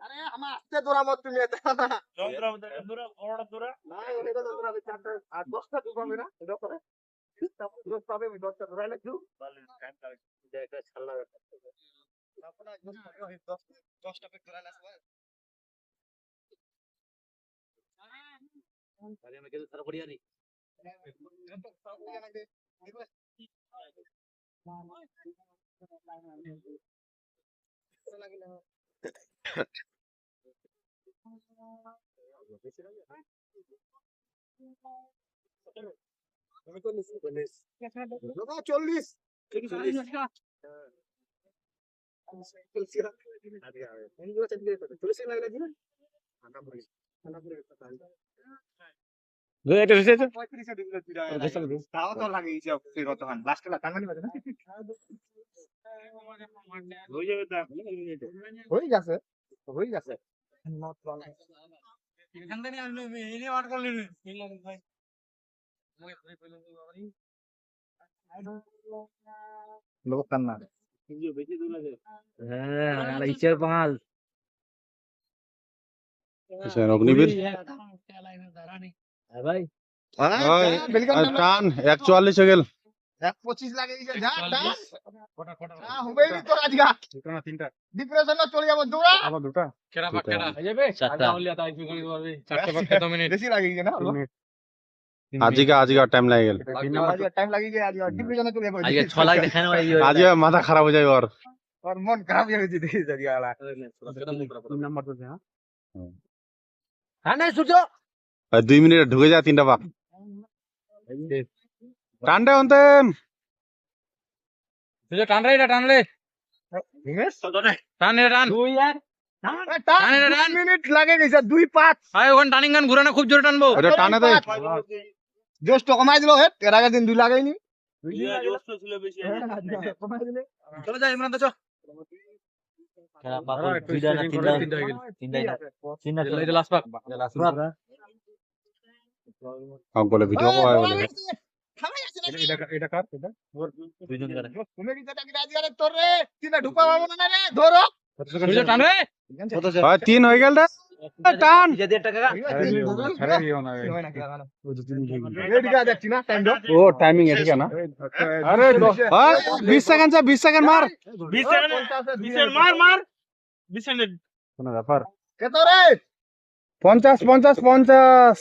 আরে আমার আস্তে দৌড়া মত তুমি এটা না দৌড়া বড়টা দৌড়া না এটা তো দৌড়াবে চারটা আর 10টা দৌড়াবে না এটা করে তারপর 10 পাবে 10টা দৌড়াইলে কি টাইম লাগে এটা ছাড়লা আপনার 10টা পেক দৌড়াইলে আসবে আরে আমি কেন সারা পড়িয়ারি চল্লিশ তাও তো লাগিয়েছে লাস্টে হয়ে যাবে তা হয়ে গেছে হয়ে গেছে এখান থেকে আসলে এনে ওয়াট করলি ভাই লোক কান্না বেশি দূর লাগে হ্যাঁ আর ইচ্ছের পাল অগ্নিবীর হ্যাঁ ভাই টান 41 হয়ে গেল 125 লাগে যা হবে তো আজগা তিনটা ডিপ্রেশন চলে যাব দৌড়া আবার দুটা কেডা পাক কেডা হয়ে যাবে চারটা হলিয়া তাই কি করি পারবে চারটা পাক কত মিনিট বেশি লাগিয়ে না আজিকা টাইম লাগে গেল টাইম লাগিয়ে যায় আজ ডিপ্রেশন চলে যাব আজকে 6 লাখ দেখানো ভাই আজকে মাথা খারাপ হয়ে যায় ওর और मन खराब हो गई देखी जरिया वाला 3 নাম্বার তো হ্যাঁ হ্যাঁ না সূর্য 2 মিনিটে ঢুকে যায় তিনটা পাক টানটা অন্তে সূর্য টান রে এটা টান রে টান রে টান टान 2 मिनट लगे गई 2-5 আয় ওখান টানিং গান ঘুরে না খুব জোরে টানবো এটা টানে দে जोश तो कमाई दिलो है तेरा का दिन 2 लागाई नहीं জোশ তো ছিল বেশি कमाई दिले চলো যাই ইমরান তো চল কেডা পাক দুইটা না তিনটা হয়ে গেল তিনটা চলে এটা লাস্ট পাক কাম বলে ভিডিও কয় বলে এটা কার এটা দুইজন করে তুমি কি যেটা কি রাজি আরে তোর রে তিনটা ঢুকা পাবো না রে ধরো সূর্য টান রে হয় 3 হয়ে গেল টান যে 1.5 টাকা ছাড়া দিও না এদিকে দেখছি না টাইম দাও ও টাইমিং এ ঠিক না আরে 20 সেকেন্ড 20 সেকেন্ড মার 20 সেকেন্ড 20 সেকেন্ড মার 20 সেকেন্ড কোন ব্যাপার কে তো রে 50 50 50